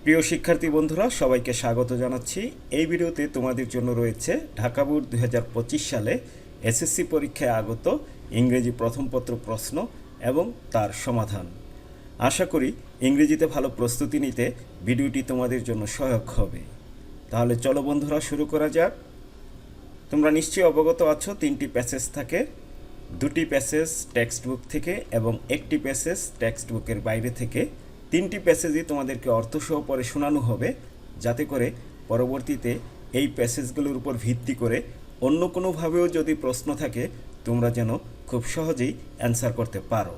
প্রিয় শিক্ষার্থী বন্ধুরা, সবাইকে স্বাগত জানাচ্ছি। এই ভিডিওতে তোমাদের জন্য রয়েছে ঢাকা বোর্ড 2025 সালে এসএসসি পরীক্ষায় আগত ইংরেজি প্রথম পত্র প্রশ্ন এবং তার সমাধান। আশা করি ইংরেজিতে ভালো প্রস্তুতি নিতে ভিডিওটি তোমাদের জন্য সহায়ক হবে। তাহলে চলো বন্ধুরা, শুরু করা যাক। তোমরা নিশ্চয়ই অবগত আছো, 3টি প্যাসেজ থাকে, 2টি প্যাসেজ টেক্সট বুক থেকে এবং 1টি প্যাসেজ টেক্সট বুকের বাইরে থেকে। 3টি প্যাসেজই তোমাদেরকে অর্থসহ পরে শোনানো হবে, যাতে করে পরবর্তীতে এই প্যাসেজগুলোর উপর ভিত্তি করে অন্য কোনোভাবেও যদি প্রশ্ন থাকে তোমরা যেন খুব সহজেই অ্যান্সার করতে পারো।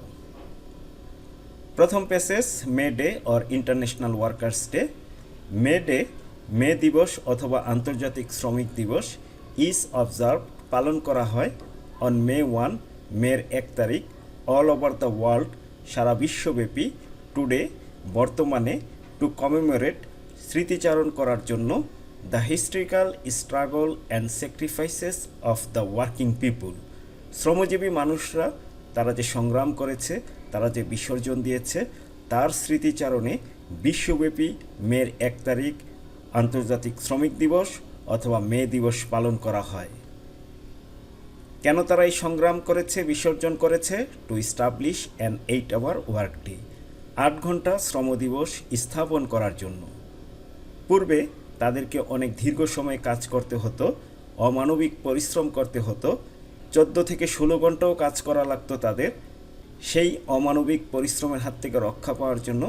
প্রথম passage, May Day or international workers day. May দিবস অথবা আন্তর্জাতিক শ্রমিক দিবস ইজ অবজার্ভ পালন করা হয় অন মে 1, মের 1 তারিখ, অল ওভার দ্য ওয়ার্ল্ড, সারা বিশ্বব্যাপী, টুডে, বর্তমানে, টু কমেমোরেট, স্মৃতিচারণ করার জন্য, the historical struggle and sacrifices of the working people, শ্রমজীবী মানুষরা তারা যে সংগ্রাম করেছে, তারা যে বিসর্জন দিয়েছে, তার স্মৃতিচারণে বিশ্বব্যাপী মের 1 তারিখ আন্তর্জাতিক শ্রমিক দিবস অথবা মে দিবস পালন করা হয়। কেন তারা এই সংগ্রাম করেছে, বিসর্জন করেছে? Two establish an 8-hour work day, 8 ঘন্টা শ্রম দিবস স্থাপন করার জন্য। পূর্বে তাদেরকে অনেক দীর্ঘ সময় কাজ করতে হতো, অমানবিক পরিশ্রম করতে হতো, 14 থেকে 16 ঘন্টাও কাজ করা লাগতো তাদের। সেই অমানবিক পরিশ্রমের হাত থেকে রক্ষা পাওয়ার জন্য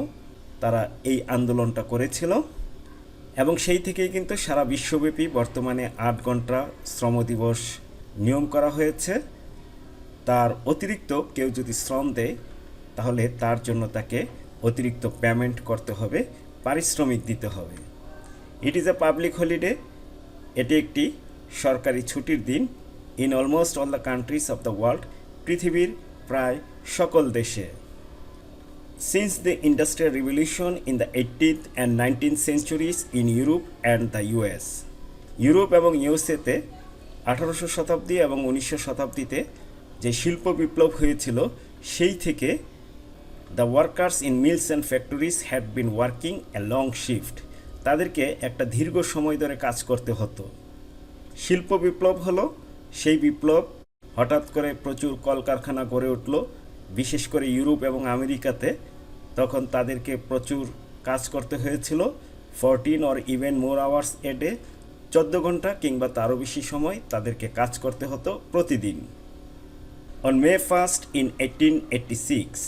তারা এই আন্দোলনটা করেছিল এবং সেই থেকেই কিন্তু সারা বিশ্বব্যাপী বর্তমানে 8 ঘন্টা শ্রম দিবস নিয়ম করা হয়েছে। তার অতিরিক্ত কেউ যদি শ্রম দেয় তাহলে তার জন্য তাকে অতিরিক্ত পেমেন্ট করতে হবে, পারিশ্রমিক দিতে হবে। It is a public holiday, এটি একটি সরকারি ছুটির দিন in almost all the countries of the world, পৃথিবীর প্রায় সকল দেশে। Since the industrial revolution in the 18th and 19th centuries in Europe and the US, Europe এবং ইউএসএতে 18শো শতাব্দী এবং 19শো শতাব্দীতে যে শিল্প বিপ্লব হয়েছিল, সেই থেকে the workers in mills and factories had been working a long shift, তাদেরকে একটা দীর্ঘ সময় ধরে কাজ করতে হতো। শিল্প বিপ্লব হলো, সেই বিপ্লব হঠাৎ করে প্রচুর কলকারখানা গড়ে উঠল, বিশেষ করে ইউরোপ এবং আমেরিকাতে। তখন তাদেরকে প্রচুর কাজ করতে হয়েছিল, 14 or even more hours a day, 14 ঘন্টা কিংবা তারও বেশি সময় তাদেরকে কাজ করতে হতো প্রতিদিন। অন মে 1 in 1886,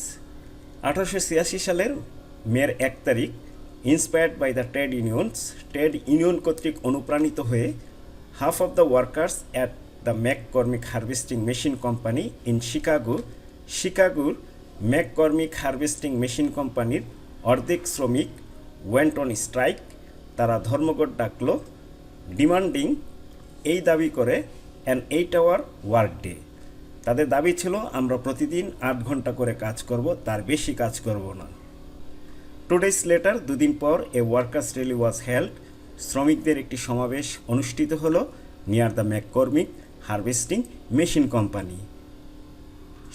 1886 সালের মের 1 তারিখ, inspired by the trade union কর্তৃক অনুপ্রাণিত হয়ে, half of the workers at the McCormick harvesting machine company in শিকাগোর ম্যাককর্মিক হারভেস্টিং মেশিন কোম্পানির অর্ধেক শ্রমিক ওয়েন্ট অন স্ট্রাইক, তারা ধর্মঘট ডাকল, ডিমান্ডিং, এই দাবি করে, অ্যান 8-hour ওয়ার্ক ডে, তাদের দাবি ছিল আমরা প্রতিদিন 8 ঘন্টা করে কাজ করব, তার বেশি কাজ করব না। 2 days later, 2 দিন পর, a workers rally was held, শ্রমিকদের একটি সমাবেশ অনুষ্ঠিত হলো near the McCormick harvesting machine company,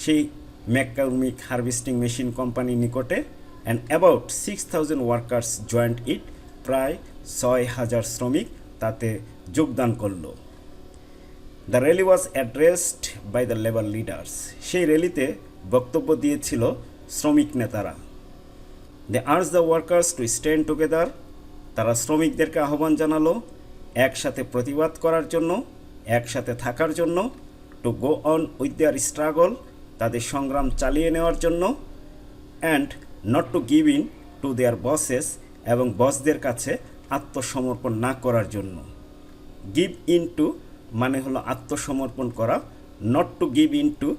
সেই ম্যাককর্মিক হারভেস্টিং মেশিন কোম্পানির নিকটে। And about 6,000 workers joined it, প্রায় 6,000 শ্রমিক তাতে যোগদান করল। The rally was addressed by the labour leaders, সেই র্যালিতে বক্তব্য দিয়েছিল শ্রমিক নেতারা। They urge the workers to stand together, তারা শ্রমিকদেরকে আহ্বান জানালো একসাথে প্রতিবাদ করার জন্য, একসাথে থাকার জন্য, to go on with their struggle, তাদের সংগ্রাম চালিয়ে নেওয়ার জন্য, and not to give in to their buses, এবং বসদের কাছে আত্মসমর্পণ না করার জন্য। গিভ ইন টু মানে হলো আত্মসমর্পণ করা, not to give in to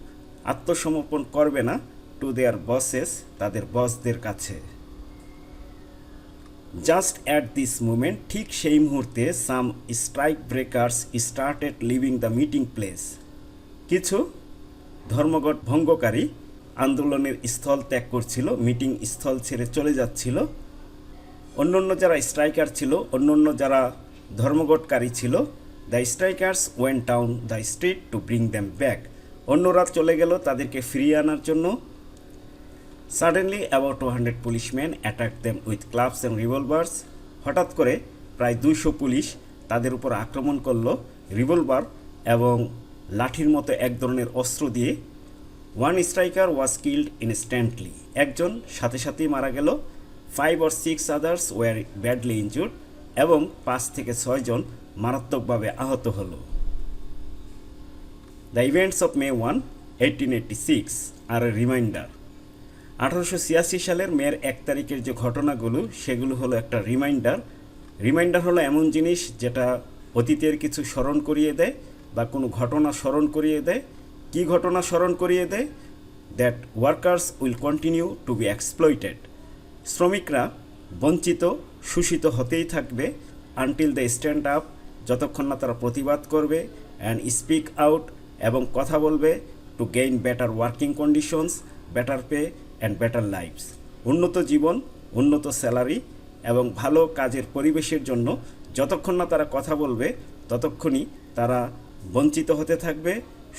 আত্মসমর্পণ করবে না, টু দেয়ার বসেস তাদের বসদের কাছে। জাস্ট অ্যাট দিস মুমেন্ট, ঠিক সেই মুহূর্তে, some strike breakers started leaving the meeting place, কিছু ধর্মঘট ভঙ্গকারী আন্দোলনের স্থল ত্যাগ করছিল, মিটিং স্থল ছেড়ে চলে যাচ্ছিল। অন্য যারা স্ট্রাইকার ছিল, অন্য যারা ধর্মঘটকারী ছিল, the strikers went down the street to bring them back, অন্যরা চলে গেল তাদেরকে ফিরিয়ে আনার জন্য। Suddenly about 200 policemen attacked them with clubs and revolvers. হঠাৎ করে প্রায় 200 পুলিশ তাদের উপর আক্রমণ করলো রিভলভার এবং লাঠির মতো এক ধরনের অস্ত্র দিয়ে। One striker was killed instantly, একজন সাথে সাথেই মারা গেল। 5 or 6 others were badly injured, এবং 5 থেকে 6 জন মারাত্মকভাবে আহত হলো। The events of May 1, 1886 are a reminder. 1886 সালের মের 1 তারিখের যে ঘটনাগুলো সেগুলো হলো একটা রিমাইন্ডার হলো এমন জিনিস যেটা অতীতের কিছু স্মরণ করিয়ে দেয় বা কোনো ঘটনা স্মরণ করিয়ে দেয়। কি ঘটনা স্মরণ করিয়ে দেয়? That workers will continue to be exploited, শ্রমিকরা বঞ্চিত শোষিত হতেই থাকবে আনটিল দে স্ট্যান্ড আপ, যতক্ষণ না তারা প্রতিবাদ করবে, অ্যান্ড স্পিক আউট, এবং কথা বলবে, to gain better working conditions, better pay and better lives, উন্নত জীবন, উন্নত স্যালারি এবং ভালো কাজের পরিবেশের জন্য যতক্ষণ না তারা কথা বলবে ততক্ষণই তারা বঞ্চিত হতে থাকবে,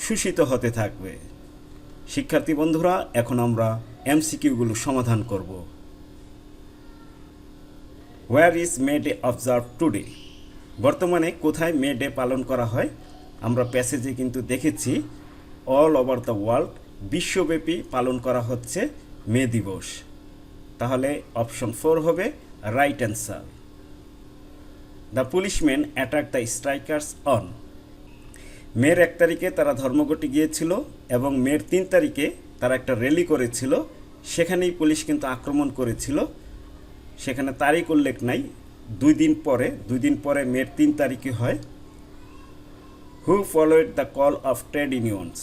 শোষিত হতে থাকবে। শিক্ষার্থী বন্ধুরা, এখন আমরা এমসিকিউগুলো সমাধান করব। Where is May day observe today? বর্তমানে কোথায় মে ডে পালন করা হয়? আমরা প্যাসেজে কিন্তু দেখেছি অল ওভার দ্য ওয়ার্ল্ড, বিশ্বব্যাপী পালন করা হচ্ছে মে দিবস। তাহলে অপশন 4 হবে right answer. The policeman attack the strikers on. মের 1 তারিখে তারা ধর্মঘটে গিয়েছিল এবং মের 3 তারিখে তারা একটা র্যালি করেছিল, সেখানেই পুলিশ কিন্তু আক্রমণ করেছিল। সেখানে তারিখ উল্লেখ নাই, 2 দিন পরে মের 3 তারিখে হয়। Who followed the call of trade unions?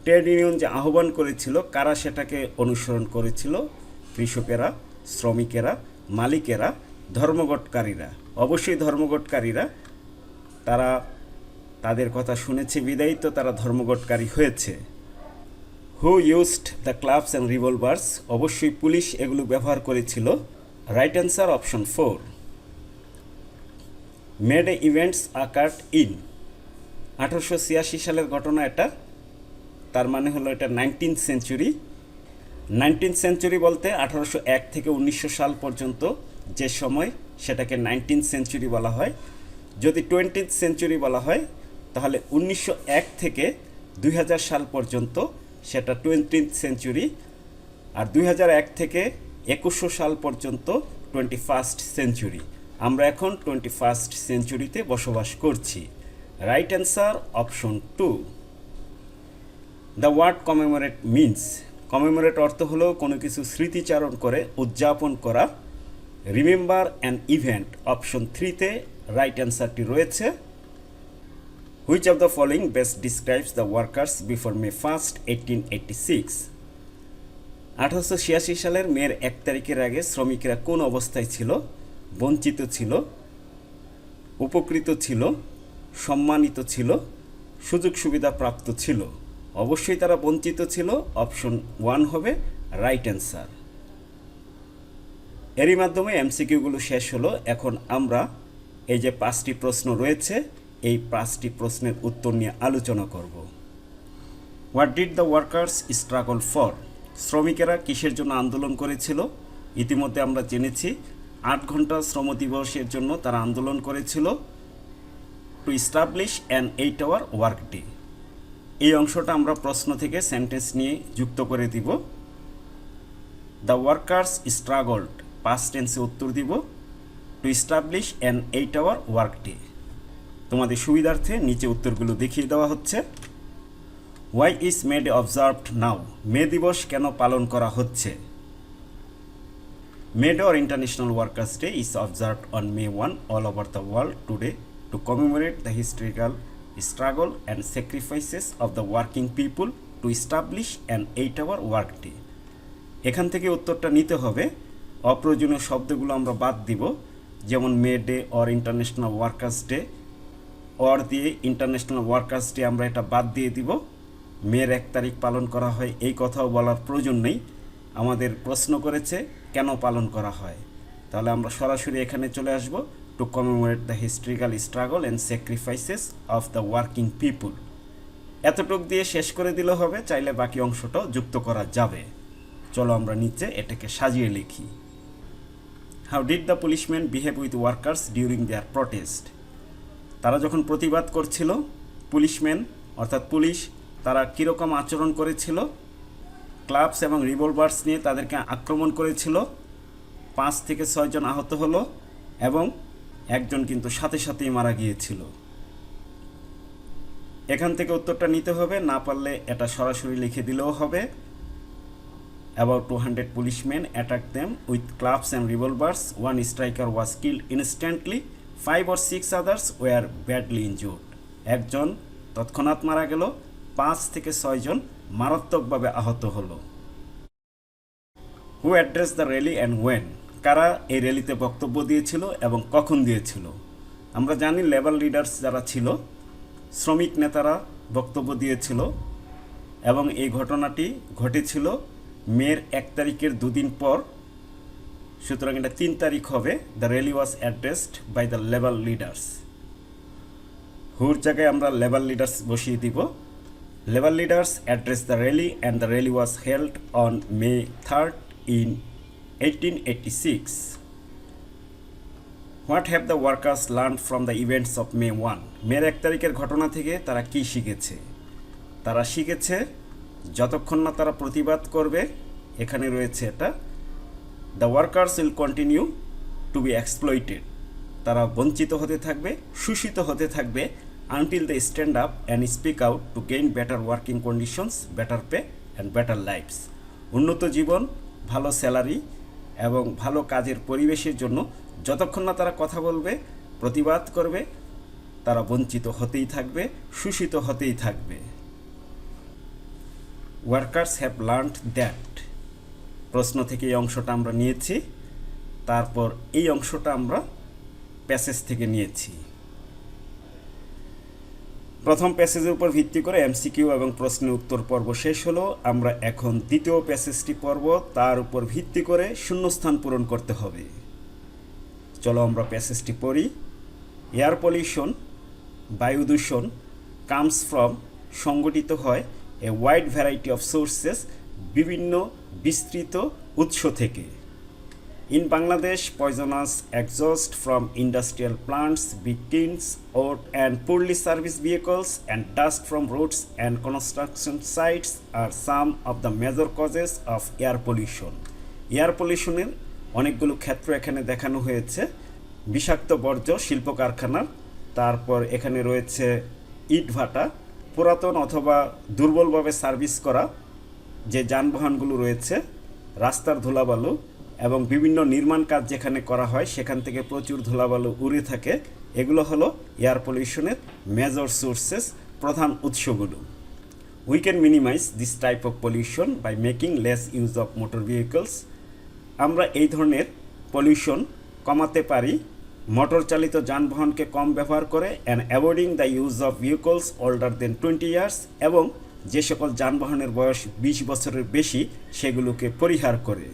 Trade union যে আহ্বান করেছিল, কারা সেটাকে অনুসরণ করেছিল? কৃষকেরা, শ্রমিকেরা, মালিকেরা, ধর্মঘটকারীরা। অবশ্যই ধর্মঘটকারীরা, তারা তাদের কথা শুনেছে বিদায়ী তো তারা ধর্মঘটকারী হয়েছে। Who used the clubs and revolvers? অবশ্যই পুলিশ এগুলো ব্যবহার করেছিল। Right answer option 4। May Day events occurred in? 1886 সালের ঘটনা এটা, তার মানে হলো এটা 19th সেঞ্চুরি। 19th সেঞ্চুরি বলতে 1801 থেকে 1900 সাল পর্যন্ত যে সময়, সেটাকে 19th সেঞ্চুরি বলা হয়। যদি 20th সেঞ্চুরি বলা হয় তাহলে 1901 থেকে 2000 সাল পর্যন্ত সেটা 20th সেঞ্চুরি, আর 2001 থেকে 2100 সাল পর্যন্ত 21st সেঞ্চুরি। আমরা এখন 21st সেঞ্চুরিতে বসবাস করছি। Right answer option 2। The word commemorate means? Commemorate অর্থ হলো কোনো কিছু স্মৃতিচারণ করে, উদযাপন করা। রিমেম্বার অ্যান ইভেন্ট, অপশন 3-তে রাইট অ্যান্সারটি রয়েছে। Which of the following best describes the workers before May 1, 1886? 1886 সালের মের 1 তারিখের আগে শ্রমিকরা কোন অবস্থায় ছিল? বঞ্চিত ছিল, উপকৃত ছিল, সম্মানিত ছিল, সুযোগ সুবিধা প্রাপ্ত ছিল। অবশ্যই তারা বঞ্চিত ছিল, অপশন 1 হবে রাইট অ্যান্সার। এরই মাধ্যমে এমসিকিউগুলো শেষ হলো। এখন আমরা এই যে 5টি প্রশ্ন রয়েছে, এই 5টি প্রশ্নের উত্তর নিয়ে আলোচনা করব। What did the workers struggle for? শ্রমিকেরা কিসের জন্য আন্দোলন করেছিল? ইতিমধ্যে আমরা জেনেছি 8 ঘন্টা শ্রম দিবসের জন্য তারা আন্দোলন করেছিল। To establish an 8 hour work day. এই অংশটা আমরা প্রশ্ন থেকে সেন্টেন্স নিয়ে যুক্ত করে দিব। দ্য ওয়ার্কার্স স্ট্রাগলড, পাস্ট টেন্সে উত্তর দিব to establish an 8 hour work day. তোমাদের সুবিধার্থে নিচে উত্তরগুলো দেখিয়ে দেওয়া হচ্ছে। Why is May Day observed now? May দিবস কেন পালন করা হচ্ছে? May Day or International Workers' Day is observed on May 1 all over the world today to commemorate the historical struggle and sacrifices of the working people to establish an 8-hour work day. এখান থেকে উত্তরটা নিতে হবে। অপ্রয়োজনীয় শব্দগুলো আমরা বাদ দিব, যেমন মে Day or international workers day, or দিয়ে ইন্টারন্যাশনাল ওয়ার্কার্স ডে আমরা এটা বাদ দিয়ে দিব। মের 1 তারিখ পালন করা হয় এই কথাও বলার প্রয়োজন নেই। আমাদের প্রশ্ন করেছে কেন পালন করা হয়, তাহলে আমরা সরাসরি এখানে চলে আসব। To commemorate the historical struggle and sacrifices of the working people. এতটুক দিয়ে শেষ করে দিলে হবে, চাইলে বাকি অংশটাও যুক্ত করা যাবে। চলো আমরা নিচে এটাকে সাজিয়ে লিখি। How did the policeman behave with workers during there protest? তারা যখন প্রতিবাদ করছিল, পুলিশম্যান অর্থাৎ পুলিশ তারা কীরকম আচরণ করেছিল? ক্লাবস এবং রিভলভার্স নিয়ে তাদেরকে আক্রমণ করেছিল। 5 থেকে 6 জন আহত হলো এবং একজন কিন্তু সাথে সাথেই মারা গিয়েছিল। এখান থেকে উত্তরটা নিতে হবে, না পারলে এটা সরাসরি লিখে দিলেও হবে। About 200 policemen attacked them with clubs and revolvers. One striker was killed instantly. 5 or 6 others were badly injured. একজন তৎক্ষণাৎ মারা গেল, 5 থেকে 6 জন মারাত্মকভাবে আহত হলো। Who addressed the rally and when? কারা এই র্যালিতে বক্তব্য দিয়েছিল এবং কখন দিয়েছিল? আমরা জানি লেবার লিডার্স যারা ছিল, শ্রমিক নেতারা বক্তব্য দিয়েছিল এবং এই ঘটনাটি ঘটেছিল মের 1 তারিখের 2 দিন পর, সুতরাং এটা 3 তারিখ হবে। The rally was addressed by the labour leaders. হুর জায়গায় আমরা লেবার লিডার্স বসিয়ে দিব। Labour leaders address the rally and the rally was held on May 3rd in 1886. What have the workers learn from the events of May 1? মের 1 তারিখের ঘটনা থেকে তারা কি শিখেছে? তারা শিখেছে যতক্ষণ না তারা প্রতিবাদ করবে, এখানে রয়েছে এটা, the workers will continue to be exploited. তারা বঞ্চিত হতে থাকবে, শোষিত হতে থাকবে, until they stand up and speak out to gain better working conditions, better pay and better lives. উন্নত জীবন, ভালো স্যালারি এবং ভালো কাজের পরিবেশের জন্য যতক্ষণ না তারা কথা বলবে, প্রতিবাদ করবে, তারা বঞ্চিত হতেই থাকবে, শোষিত হতেই থাকবে। Workers have learned that. প্রশ্ন থেকে এই অংশটা আমরা নিয়েছি, তারপর এই অংশটা আমরা প্যাসেজ থেকে নিয়েছি। প্রথম প্যাসেজের উপর ভিত্তি করে এমসিকিউ এবং প্রশ্নের উত্তর পর্ব শেষ হলো। আমরা এখন দ্বিতীয় প্যাসেজটি পড়ব, তার উপর ভিত্তি করে শূন্যস্থান পূরণ করতে হবে। চলো আমরা প্যাসেজটি পড়ি। এয়ার পলিউশন, বায়ু দূষণ, কামস ফ্রম, সংগঠিত হয়, a wide variety of sources, বিভিন্ন বিস্তৃত উৎস থেকে। In Bangladesh, poisonous exhaust from industrial plants, big kilns, old and poorly serviced vehicles, and dust from roads and construction sites are some of the major causes of air pollution. Air পলিউশনের অনেকগুলো ক্ষেত্র এখানে দেখানো হয়েছে। বিষাক্ত বর্জ্য শিল্প কারখানার, তারপর এখানে রয়েছে ইটভাটা, পুরাতন অথবা দুর্বলভাবে সার্ভিস করা যে যানবাহনগুলো রয়েছে, রাস্তার ধুলাবালু এবং বিভিন্ন নির্মাণ কাজ যেখানে করা হয় সেখান থেকে প্রচুর ধুলাবালু উড়ে থাকে। এগুলো হলো এয়ার পলিউশনের মেজর সোর্সেস, প্রধান উৎসগুলো। We can minimise this type of pollution by making less use of motor vehicles. আমরা এই ধরনের পলিউশন কমাতে পারি মোটর চালিত যানবাহনকে কম ব্যবহার করে, and avoiding the use of vehicles older than 20 years, এবং যে সকল যানবাহনের বয়স 20 বছরের বেশি সেগুলোকে পরিহার করে।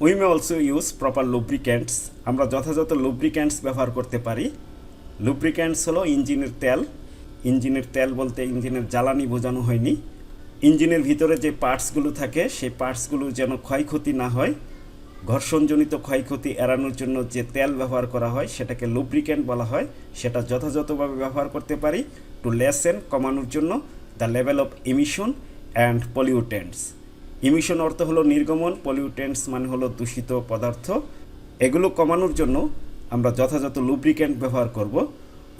We may also use proper lubricants. আমরা যথাযথ লুব্রিক্যান্টস ব্যবহার করতে পারি। লুব্রিক্যান্টস হলো ইঞ্জিনের তেল। ইঞ্জিনের তেল বলতে ইঞ্জিনের জ্বালানি বোঝানো হয়নি। ইঞ্জিনের ভিতরে যে পার্টসগুলো থাকে সেই পার্টসগুলো যেন ক্ষয়ক্ষতি না হয়, ঘর্ষণজনিত ক্ষয়ক্ষতি এড়ানোর জন্য যে তেল ব্যবহার করা হয় সেটাকে লুব্রিক্যান্ট বলা হয়। সেটা যথাযথভাবে ব্যবহার করতে পারি টু লেসেন, কমানোর জন্য, the level of emission and pollutants. Emission অর্থ হলো নির্গমন, পলিউটেন্টস মানে হলো দূষিত পদার্থ। এগুলো কমানোর জন্য আমরা যথাযথ লুব্রিক্যান্ট ব্যবহার করব।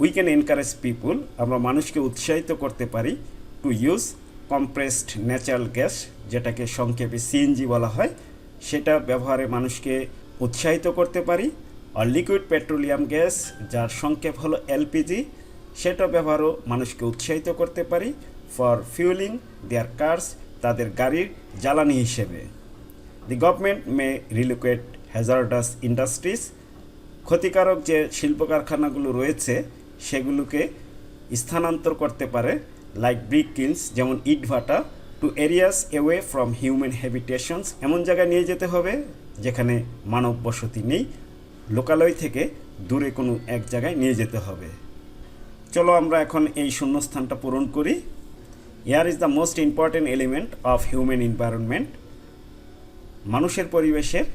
উই ক্যান এনকারেজ পিপুল, আমরা মানুষকে উৎসাহিত করতে পারি to use compressed natural gas, যেটাকে সংক্ষেপে সিএনজি বলা হয়, সেটা ব্যবহারে মানুষকে উৎসাহিত করতে পারি। আর লিকুইড পেট্রোলিয়াম গ্যাস, যার সংক্ষেপ হলো এলপিজি, সেটা ব্যবহারও মানুষকে উৎসাহিত করতে পারি ফর ফিউলিং দেয়ার কার্স, তাদের গাড়ির জ্বালানি হিসেবে। The government May relocate hazardous industries, ক্ষতিকারক যে শিল্প কারখানাগুলো রয়েছে সেগুলোকে স্থানান্তর করতে পারে, লাইক ব্রিক কিলস, যেমন ইটভাটা, to areas away from human habitations, এমন জায়গায় নিয়ে যেতে হবে যেখানে মানব বসতি নেই, লোকালয় থেকে দূরে কোনো এক জায়গায় নিয়ে যেতে হবে। চলো আমরা এখন এই শূন্যস্থানটা পূরণ করি। Air is the most important element of human environment. মানুষের পরিবেশের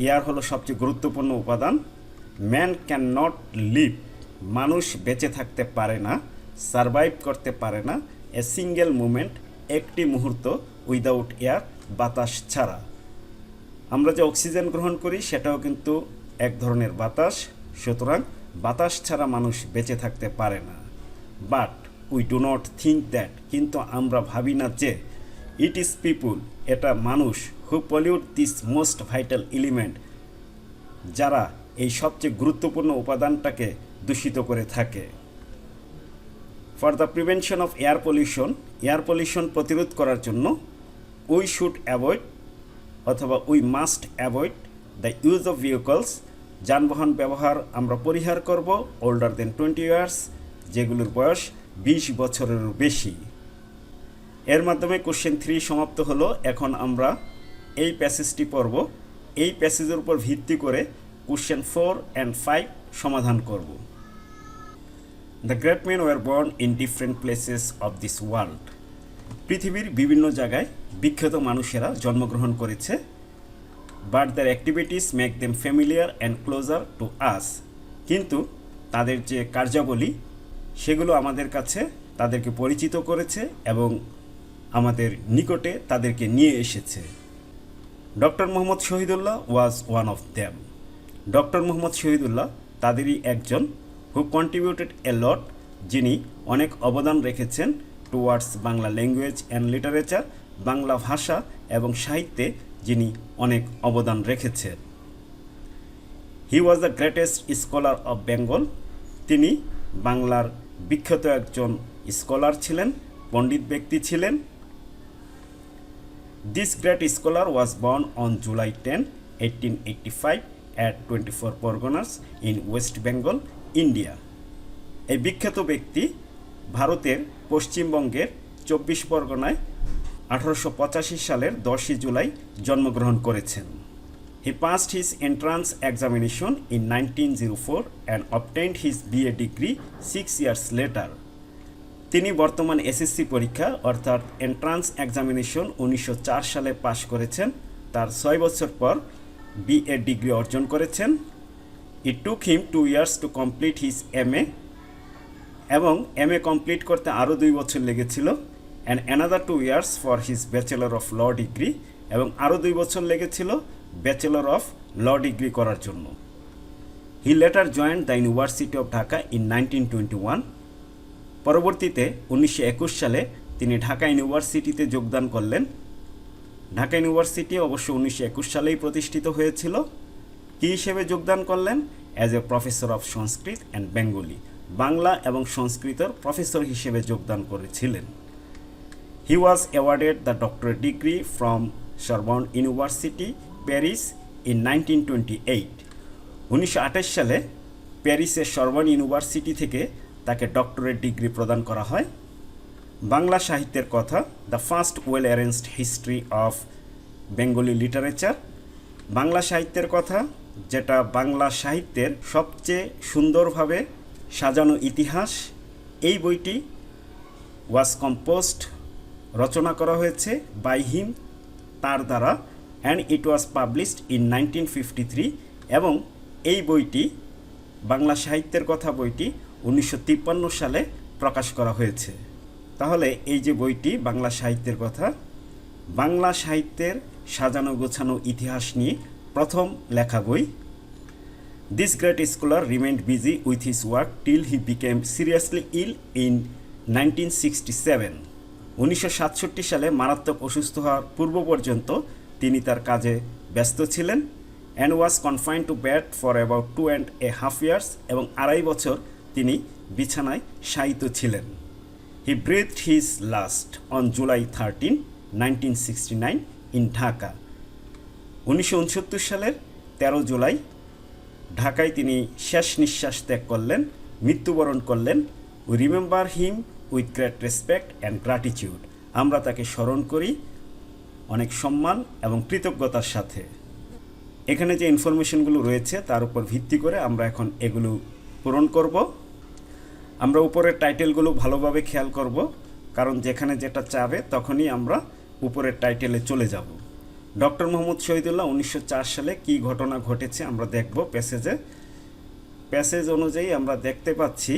এয়ার হলো সবচেয়ে গুরুত্বপূর্ণ উপাদান। ম্যান ক্যান নট লিভ, মানুষ বেঁচে থাকতে পারে না, সারভাইভ করতে পারে না এ সিঙ্গেল মুমেন্ট, একটি মুহূর্ত উইদাউট এয়ার, বাতাস ছাড়া। আমরা যে অক্সিজেন গ্রহণ করি সেটাও কিন্তু এক ধরনের বাতাস, সুতরাং বাতাস ছাড়া মানুষ বেঁচে থাকতে পারে না। But we do not think that, কিন্তু আমরা ভাবি না যে ইট ইজ পিপুল, এটা মানুষ, who pollute this most vital element, যারা এই সবচেয়ে গুরুত্বপূর্ণ উপাদানটাকে দূষিত করে থাকে। For the prevention of air pollution প্রতিরোধ করার জন্য উই শুড অ্যাভয়েড অথবা we must avoid the use of vehicles, যানবাহন ব্যবহার আমরা পরিহার করব ওল্ডার দেন 20 ইয়ার্স, যেগুলোর বয়স 20 বছরেরও বেশি। এর মাধ্যমে কোশ্চেন 3 সমাপ্ত হলো। এখন আমরা এই প্যাসেজটি পড়ব। এই প্যাসেজের উপর ভিত্তি করে কোশ্চেন 4 and 5 সমাধান করব। The great men were born in different places of this world. পৃথিবীর বিভিন্ন জায়গায় বিখ্যাত মানুষেরা জন্মগ্রহণ করেছে। But their activities make them familiar and closer to us, কিন্তু তাদের যে কার্যাবলী সেগুলো আমাদের কাছে তাদেরকে পরিচিত করেছে এবং আমাদের নিকটে তাদেরকে নিয়ে এসেছে। Doctor Mohammad Shahidullah was one of them. Doctor Mohammad Shahidullah তাদেরই একজন, হু কন্ট্রিবিউটেড এ লট, যিনি অনেক অবদান রেখেছেন towards Bangla language and literature, Bangla ভাষা এবং সাহিত্যে যিনি অনেক অবদান রেখেছেন। He was the greatest scholar of Bengal, তিনি বাংলার বিখ্যাত একজন স্কলার ছিলেন, পণ্ডিত ব্যক্তি ছিলেন। This great scholar was born on July 10, 1885 at 24 Parganas in West Bengal, India. এই বিখ্যাত ব্যক্তি ভারতের পশ্চিমবঙ্গের 24 পরগনায় 1885 সালের 10 জুলাই জন্মগ্রহণ করেছেন। He passed his entrance examination in 1904 and obtained his BA degree 6 years later. তিনি বর্তমান এসএসসি পরীক্ষা অর্থাৎ এন্ট্রান্স এক্সামিনেশন 1904 সালে পাশ করেছেন। তার 6 বছর পর BA ডিগ্রি অর্জন করেছেন। It took him 2 years to complete his MA, এবং MA কমপ্লিট করতে আরও 2 বছর লেগেছিল। And another 2 years for his bachelor of law degree, এবং আরও 2 বছর লেগেছিল ব্যাচেলর অফ ল ডিগ্রি করার জন্য। He later joined the university of Dhaka in 1921। পরবর্তীতে 1921 সালে তিনি ঢাকা ইউনিভার্সিটিতে যোগদান করলেন। ঢাকা ইউনিভার্সিটি অবশ্য 1921 সালেই প্রতিষ্ঠিত হয়েছিল। কী হিসেবে যোগদান করলেন? As a professor of Sanskrit and Bengali, Bangla এবং সংস্কৃতর প্রফেসর হিসেবে যোগদান করেছিলেন। He was awarded the doctorate degree from Sorbonne university, Paris in 1928। 1928 সালে প্যারিসের সরবর্ন ইউনিভার্সিটি থেকে তাকে ডক্টরেট ডিগ্রি প্রদান করা হয়। বাংলা সাহিত্যের কথা, the first well arranged history of Bengali literature, Bangla সাহিত্যের কথা, যেটা বাংলা সাহিত্যের সবচেয়ে সুন্দরভাবে সাজানো ইতিহাস, এই বইটি ওয়াজ কম্পোজড, রচনা করা হয়েছে বাই হিম, তার দ্বারা, and it was published in 1953, এবং এই বইটি বাংলা সাহিত্যের কথা বইটি 1953 সালে প্রকাশ করা হয়েছে। তাহলে এই যে বইটি বাংলা সাহিত্যের কথা, বাংলা সাহিত্যের সাজানো গোছানো ইতিহাস নিয়ে প্রথম লেখা বই। This great scholar remained busy with his work till he became seriously ill in 1967। 1967 সালে মারাত্মক অসুস্থ হওয়ার পূর্ব পর্যন্ত তিনি তার কাজে ব্যস্ত ছিলেন। And was confined to bed for about 2.5 years, এবং 2.5 বছর তিনি বিছানায় শায়িত ছিলেন। He breathed his last on July 13, 1969 in Dhaka. 1969 সালের 13 জুলাই ঢাকায় তিনি শেষ নিঃশ্বাস ত্যাগ করলেন, মৃত্যুবরণ করলেন। We remember him with great respect and gratitude, আমরা তাকে স্মরণ করি অনেক সম্মান এবং কৃতজ্ঞতার সাথে। এখানে যে ইনফরমেশনগুলো রয়েছে তার উপর ভিত্তি করে আমরা এখন এগুলো পূরণ করব। আমরা উপরের টাইটেলগুলো ভালোভাবে খেয়াল করব, কারণ যেখানে যেটা চাবে তখনই আমরা উপরের টাইটেলে চলে যাব। ডক্টর মোহাম্মদ শহীদুল্লাহ 1904 সালে কি ঘটনা ঘটেছে আমরা দেখব প্যাসেজ অনুযায়ী আমরা দেখতে পাচ্ছি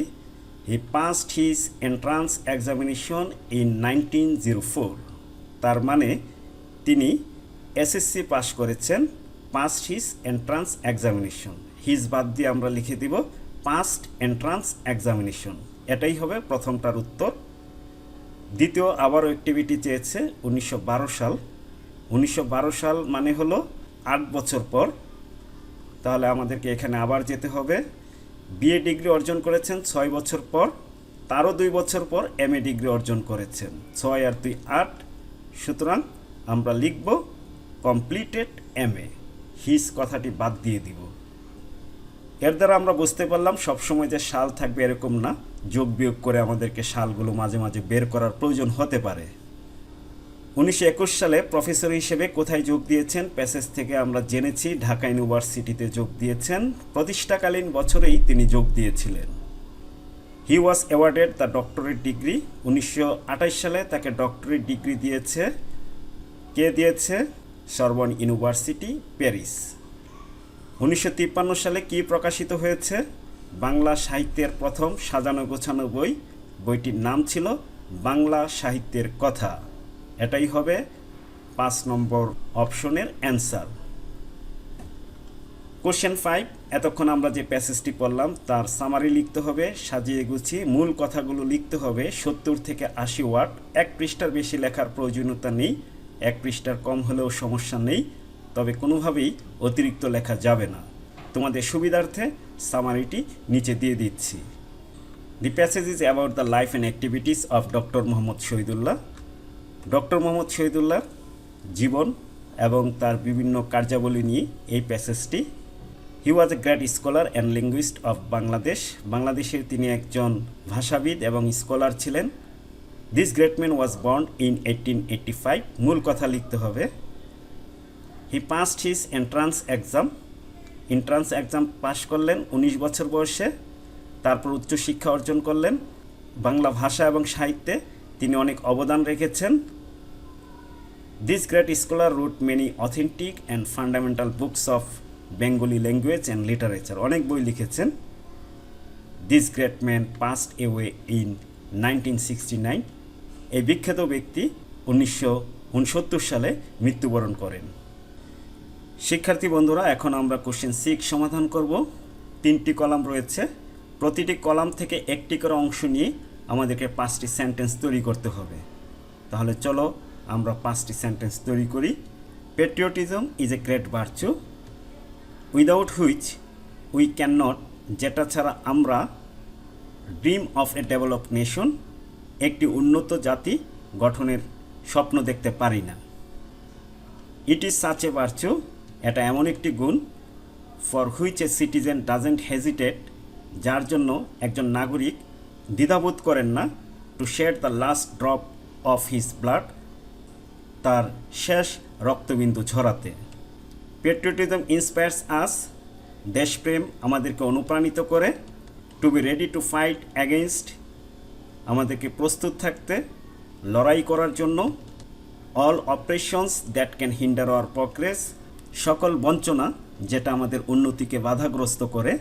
he passed his entrance examination in 1904। তার মানে তিনি এসএসসি পাস করেছেন, passed his entrance examination. His বাদ দিয়ে আমরা লিখে দিব পাসড এন্ট্রান্স এক্সামিনেশন, এটাই হবে প্রথমটার উত্তর। দ্বিতীয় আবারও অ্যাক্টিভিটি চেয়েছে 1912 সাল। 1912 সাল মানে হলো 8 বছর পর, তাহলে আমাদেরকে এখানে আবার যেতে হবে। বিএ ডিগ্রি অর্জন করেছেন 6 বছর পর, তারও 2 বছর পর এমএ ডিগ্রি অর্জন করেছেন। 6 আর 2 8, সুতরাং আমরা লিখব কমপ্লিটেড এমএ। হিজ কথাটি বাদ দিয়ে দিব। এর দ্বারা আমরা বুঝতে পারলাম সবসময় যে সাল থাকবে এরকম না, যোগ বিয়োগ করে আমাদেরকে সালগুলো মাঝে মাঝে বের করার প্রয়োজন হতে পারে। 1921 সালে প্রফেসর হিসেবে কোথায় যোগ দিয়েছেন? প্যাসেজ থেকে আমরা জেনেছি ঢাকা ইউনিভার্সিটিতে যোগ দিয়েছেন। প্রতিষ্ঠাকালীন বছরেই তিনি যোগ দিয়েছিলেন। He was awarded the doctorate degree. 1928 সালে তাকে ডক্টরেট ডিগ্রি দিয়েছে। কে দিয়েছে? Sorbonne university, Paris. 1953 সালে কি প্রকাশিত হয়েছে? বাংলা সাহিত্যের প্রথম সাজানো গোছানো বই। বইটির নাম ছিল বাংলা সাহিত্যের কথা। এটাই হবে 5 নম্বর অপশনের অ্যান্সার। কোশ্চেন 5, এতক্ষণ আমরা যে প্যাসেজটি পড়লাম তার সামারি লিখতে হবে, সাজিয়ে গুছিয়ে মূল কথাগুলো লিখতে হবে। 70 থেকে 80 ওয়ার্ড। 1 পৃষ্ঠার বেশি লেখার প্রয়োজনীয়তা নেই, 1 পৃষ্ঠার কম হলেও সমস্যা নেই, তবে কোনোভাবেই অতিরিক্ত লেখা যাবে না। তোমাদের সুবিধার্থে সামারিটি নিচে দিয়ে দিচ্ছি। The passage is about the life and activities of doctor Mohammad Shahidullah. Doctor Mohammad শহীদুল্লাহর জীবন এবং তার বিভিন্ন কার্যাবলী নিয়ে এই প্যাসেজটি। He was a great scholar and linguist of Bangladesh. বাংলাদেশের তিনি একজন ভাষাবিদ এবং স্কলার ছিলেন। This great man was born in 1885। মূল কথা লিখতে হবে। He passed his entrance exam. Entrance exam pass করলেন 19 বছর বয়সে। তারপর উচ্চশিক্ষা অর্জন করলেন। বাংলা ভাষা এবং সাহিত্যে তিনি অনেক অবদান রেখেছেন। This great scholar রোট many authentic and fundamental books of Bengali language and literature. অনেক বই লিখেছেন। This great man passed away in 1969। এই বিখ্যাত ব্যক্তি 1969 সালে মৃত্যুবরণ করেন। শিক্ষার্থী বন্ধুরা, এখন আমরা কোশ্চেন 6 সমাধান করব। 3টি কলাম রয়েছে, প্রতিটি কলাম থেকে একটি করে অংশ নিয়ে আমাদেরকে 5টি সেন্টেন্স তৈরি করতে হবে। তাহলে চলো আমরা 5টি সেন্টেন্স তৈরি করি। Patriotism is a great virtue without which we can not, যেটা ছাড়া আমরা dream of a developed nation, একটি উন্নত জাতি গঠনের স্বপ্ন দেখতে পারি না। It is such a virtue, এটা এমন একটি গুণ, for which a citizen doesn't hesitate, যার জন্য একজন নাগরিক দ্বিধাবোধ করেন না, to shed the last drop of his blood, তার শেষ রক্তবিন্দু ঝরাতে। প্যাট্রিয়টিজম ইন্সপায়ার্স আস, দেশপ্রেম আমাদেরকে অনুপ্রাণিত করে। To be ready to fight against, আমাদেরকে প্রস্তুত থাকতে লড়াই করার জন্য। All operations that can hinder our progress, সকল বঞ্চনা যেটা আমাদের উন্নতিকে বাধাগ্রস্ত করে।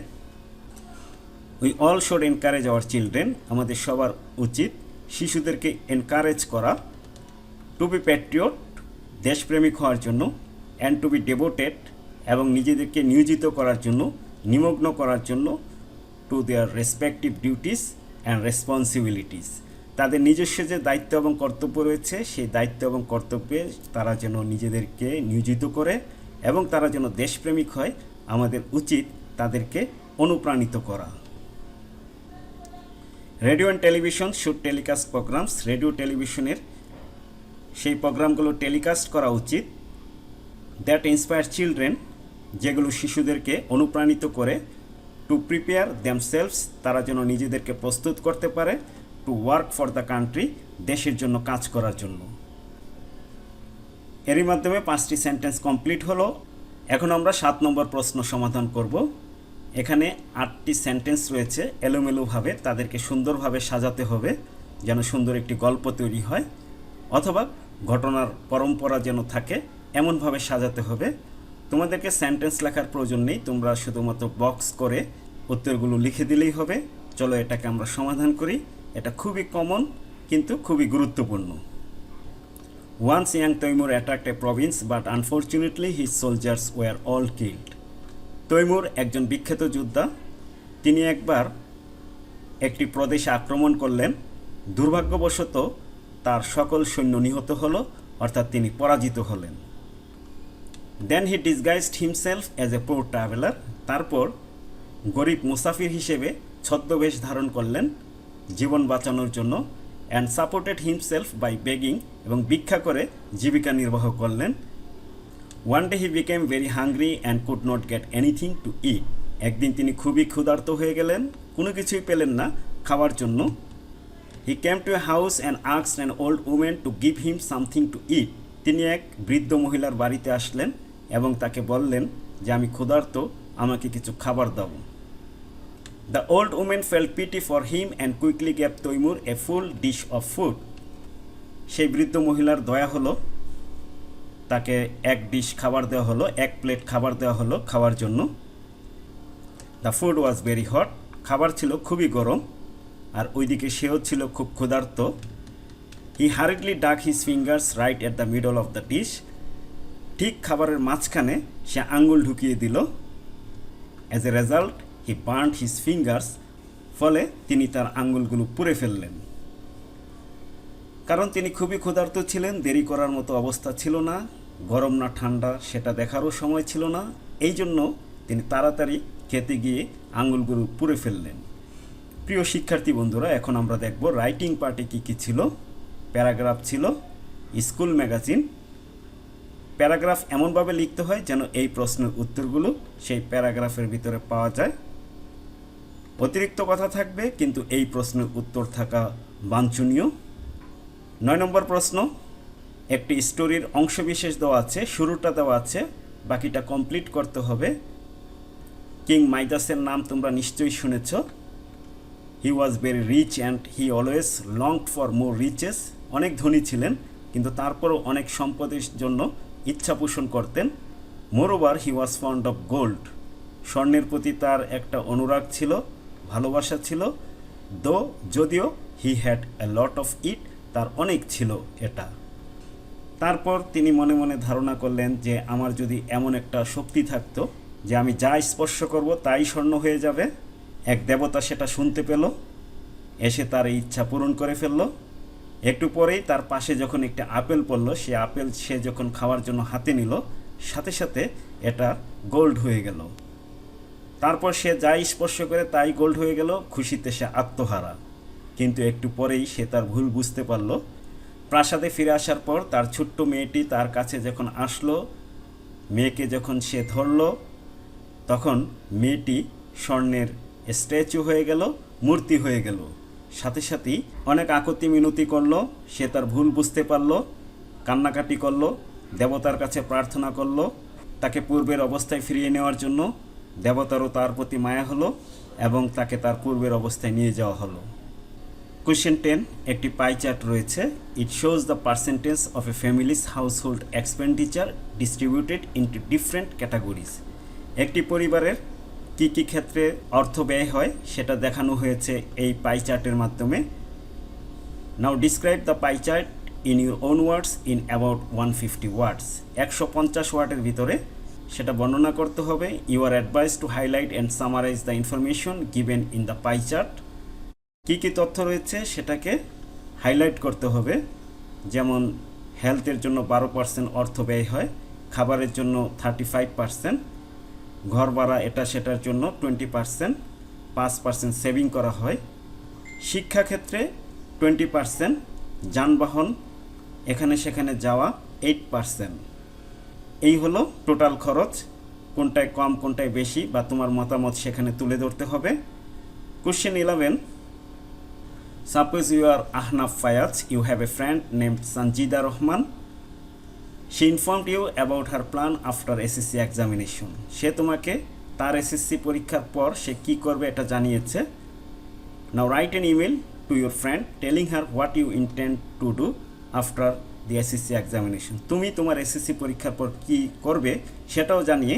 We all should encourage our children, আমাদের সবার উচিত শিশুদেরকে এনকারেজ করা। টু বি প্যাট্রিয়ট, দেশপ্রেমিক হওয়ার জন্য। অ্যান্ড টু বি ডেভোটেড, এবং নিজেদেরকে নিয়োজিত করার জন্য, নিমগ্ন করার জন্য। To their respective duties and responsibilities, তাদের নিজস্ব যে দায়িত্ব এবং কর্তব্য রয়েছে সেই দায়িত্ব এবং কর্তব্যে তারা যেন নিজেদেরকে নিয়োজিত করে এবং তারা যেন দেশপ্রেমিক হয়, আমাদের উচিত তাদেরকে অনুপ্রাণিত করা। Radio and television should telecast programs, radio টেলিভিশনের সেই প্রোগ্রামগুলো টেলিকাস্ট করা উচিত। দ্যাট ইন্সপায়ার চিলড্রেন, যেগুলো শিশুদেরকে অনুপ্রাণিত করে। টু প্রিপেয়ার দেমসেলভস, তারা যেন নিজেদেরকে প্রস্তুত করতে পারে। To work for the country, দেশের জন্য কাজ করার জন্য। এরই মাধ্যমে 5টি সেন্টেন্স কমপ্লিট হলো। এখন আমরা 7 নম্বর প্রশ্ন সমাধান করব। এখানে 8টি সেন্টেন্স রয়েছে, এলোমেলোভাবে তাদেরকে সুন্দরভাবে সাজাতে হবে যেন সুন্দর একটি গল্প তৈরি হয়, অথবা ঘটনার পরম্পরা যেন থাকে এমনভাবে সাজাতে হবে। তোমাদেরকে সেন্টেন্স লেখার প্রয়োজন নেই, তোমরা শুধুমাত্র বক্স করে উত্তরগুলো লিখে দিলেই হবে। চলো এটাকে আমরা সমাধান করি। এটা খুবই কমন কিন্তু খুবই গুরুত্বপূর্ণ। Once young Taimur attacked a province, but unfortunately his soldiers were all killed. Taimur একজন বিখ্যাত যোদ্ধা, তিনি একবার একটি প্রদেশে আক্রমণ করলেন, দুর্ভাগ্যবশত তার সকল সৈন্য নিহত হলো, অর্থাৎ তিনি পরাজিত হলেন। Then he disguised himself as a poor traveler. তারপর গরিব মুসাফির হিসেবে ছদ্মবেশ ধারণ করলেন জীবন বাঁচানোর জন্য, and supported himself by begging, এবং ভিক্ষা করে জীবিকা নির্বাহ করলেন। One day he became very hungry and could not get anything to eat. একদিন তিনি খুবই ক্ষুধার্ত হয়ে গেলেন, কোনো কিছুই পেলেন না খাওয়ার জন্য। He came to a house and asked an old woman to give him something to eat. তিনি এক বৃদ্ধ মহিলার বাড়িতে আসলেন এবং তাকে বললেন যে আমি ক্ষুধার্ত, আমাকে কিছু খাবার দাও। The old woman felt pity for him and quickly gave Taimur a full dish of food. সেই বৃদ্ধ মহিলার দয়া হলো, তাকে এক ডিশ খাবার দেওয়া হলো, এক প্লেট খাবার দেওয়া হলো খাওয়ার জন্য। The food was very hot. খাবার ছিল খুবই গরম, আর ওইদিকে সেও ছিল খুব ক্ষুধার্ত। He hurriedly dug his fingers right at the middle of the dish. ঠিক খাবারের মাঝখানে সে আঙ্গুল ঢুকিয়ে দিল। As a result, he burned his fingers. ফলে তিনি তার আঙ্গুলগুলো পুড়ে ফেললেন। কারণ তিনি খুবই ক্ষুধার্ত ছিলেন, দেরি করার মতো অবস্থা ছিল না, গরম না ঠান্ডা সেটা দেখারও সময় ছিল না, এই জন্য তিনি তাড়াতাড়ি খেতে গিয়ে আঙ্গুলগুলো পুড়ে ফেললেন। প্রিয় শিক্ষার্থী বন্ধুরা, এখন আমরা দেখব রাইটিং পার্টে কী কী ছিল। প্যারাগ্রাফ ছিল, স্কুল ম্যাগাজিন। প্যারাগ্রাফ এমনভাবে লিখতে হয় যেন এই প্রশ্নের উত্তরগুলো সেই প্যারাগ্রাফের ভিতরে পাওয়া যায়। অতিরিক্ত কথা থাকবে কিন্তু এই প্রশ্নের উত্তর থাকা বাঞ্ছনীয়। 9 নম্বর প্রশ্ন, একটি স্টোরির অংশবিশেষ দেওয়া আছে, শুরুটা দেওয়া আছে, বাকিটা কমপ্লিট করতে হবে। কিং মাইদাসের নাম তোমরা নিশ্চয়ই শুনেছ। He was very rich and he always longed for more riches. অনেক ধনী ছিলেন কিন্তু তারপরও অনেক সম্পদের জন্য ইচ্ছা পোষণ করতেন। Moreover he was fond of gold. স্বর্ণের প্রতি তার একটা অনুরাগ ছিল, ভালোবাসা ছিল। যদিও he had a lot of it, তার অনেক ছিল এটা। তারপর তিনি মনে মনে ধারণা করলেন যে আমার যদি এমন একটা শক্তি থাকতো যে আমি যা স্পর্শ করব তাই স্বর্ণ হয়ে যাবে। এক দেবতা সেটা শুনতে পেল, এসে তার এই ইচ্ছা পূরণ করে ফেলল। একটু পরেই তার পাশে যখন একটা আপেল পড়ল, সে আপেল সে যখন খাওয়ার জন্য হাতে নিল, সাথে সাথে এটা গোল্ড হয়ে গেল। তারপর সে যাই স্পর্শ করে তাই গোল্ড হয়ে গেল, খুশিতে সে আত্মহারা। কিন্তু একটু পরেই সে তার ভুল বুঝতে পারল। প্রাসাদে ফিরে আসার পর তার ছোট্ট মেয়েটি তার কাছে যখন আসলো, মেয়েকে যখন সে ধরল, তখন মেয়েটি স্বর্ণের স্ট্যাচু হয়ে গেল, মূর্তি হয়ে গেল। সাথে সাথেই অনেক আকুতি মিনতি করল, সে তার ভুল বুঝতে পারল, কান্নাকাটি করল, দেবতার কাছে প্রার্থনা করল তাকে পূর্বের অবস্থায় ফিরিয়ে নেওয়ার জন্য। দেবতারও তার প্রতি মায়া হলো এবং তাকে তার পূর্বের অবস্থায় নিয়ে যাওয়া হলো। কোয়েশ্চেন 10, একটি পাই চার্ট রয়েছে। It shows the percentage of A families household expenditure distributed into different categories. একটি পরিবারের কী কী ক্ষেত্রে অর্থ ব্যয় হয় সেটা দেখানো হয়েছে এই পাই চার্টের মাধ্যমে। Now describe the pie chart in your own words in about 150 words. 150 ওয়ার্ডের ভিতরে সেটা বর্ণনা করতে হবে। You are advised to highlight and summarise the information given in the pie chart. কী কী তথ্য রয়েছে সেটাকে হাইলাইট করতে হবে। যেমন হেলথের জন্য 12% অর্থ ব্যয় হয়, খাবারের জন্য 35%, ঘর ভাড়া এটা সেটার জন্য 20%, 5% সেভিং করা হয়, শিক্ষাক্ষেত্রে 20%, যানবাহন এখানে সেখানে যাওয়া 8%। এই হলো টোটাল খরচ। কোনটায় কম কোনটায় বেশি বা তোমার মতামত সেখানে তুলে ধরতে হবে। Question 11, suppose you are Ahnaf Fayaz, you have a friend named Sanjida Rahman. She informed you about her plan after SSC examination. সে তোমাকে তার SSC পরীক্ষার পর সে কি করবে এটা জানিয়েছে। Now write an email to your friend telling her what you intend to do after the SSC examination. তুমি তোমার এসএসসি পরীক্ষার পর কী করবে সেটাও জানিয়ে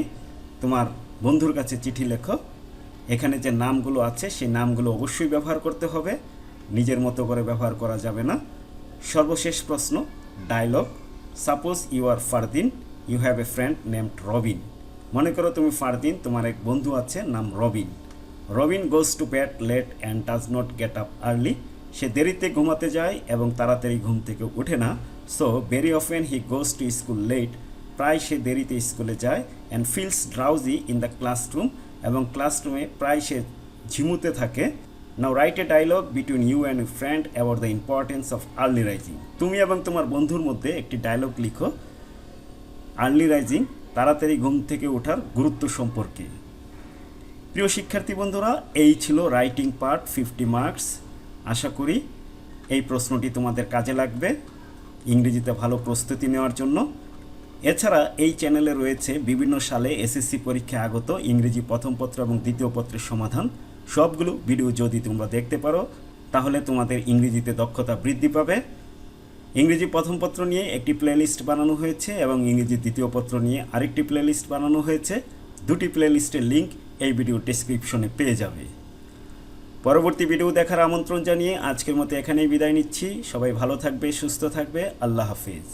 তোমার বন্ধুর কাছে চিঠি লেখো। এখানে যে নামগুলো আছে সেই নামগুলো অবশ্যই ব্যবহার করতে হবে, নিজের মতো করে ব্যবহার করা যাবে না। সর্বশেষ প্রশ্ন, dialogue. Suppose you are Fardin, you have a friend named Robin. মনে করো তুমি ফারদিন, তোমার এক বন্ধু আছে নাম Robin. Robin goes to bed late and does not get up early. সে দেরিতে ঘুমাতে যায় এবং তাড়াতাড়ি ঘুম থেকে ওঠে না। So very often he goes to school late. প্রায় সে দেরিতে স্কুলে যায়। And feels drowsy in the classroom. এবং ক্লাসরুমে প্রায় সে ঝিমুতে থাকে। Now write a dialogue between you and your friend about the importance of early rising. তুমি এবং তোমার বন্ধুর মধ্যে একটি ডায়লগ লিখো আর্লি রাইজিং, তাড়াতাড়ি ঘুম থেকে ওঠার গুরুত্ব সম্পর্কে। প্রিয় শিক্ষার্থী বন্ধুরা, এই ছিল রাইটিং পার্ট 50 মার্কস। আশা করি এই প্রশ্নটি তোমাদের কাজে লাগবে ইংরেজিতে ভালো প্রস্তুতি নেওয়ার জন্য। এছাড়া এই চ্যানেলে রয়েছে বিভিন্ন সালে এসএসসি পরীক্ষায় আগত ইংরেজি প্রথম পত্র এবং দ্বিতীয় পত্রের সমাধান। সবগুলো ভিডিও যদি তোমরা দেখতে পারো তাহলে তোমাদের ইংরেজিতে দক্ষতা বৃদ্ধি পাবে। ইংরেজি প্রথম পত্র নিয়ে একটি প্লেলিস্ট বানানো হয়েছে এবং ইংরেজি দ্বিতীয় পত্র নিয়ে আরেকটি প্লেলিস্ট বানানো হয়েছে। দুটি প্লেলিস্টের লিঙ্ক এই ভিডিও ডেসক্রিপশনে পেয়ে যাবে। পরবর্তী ভিডিও দেখার আমন্ত্রণ জানিয়ে আজকের মতো এখানেই বিদায় নিচ্ছি। সবাই ভালো থাকবে, সুস্থ থাকবে। আল্লাহ হাফিজ।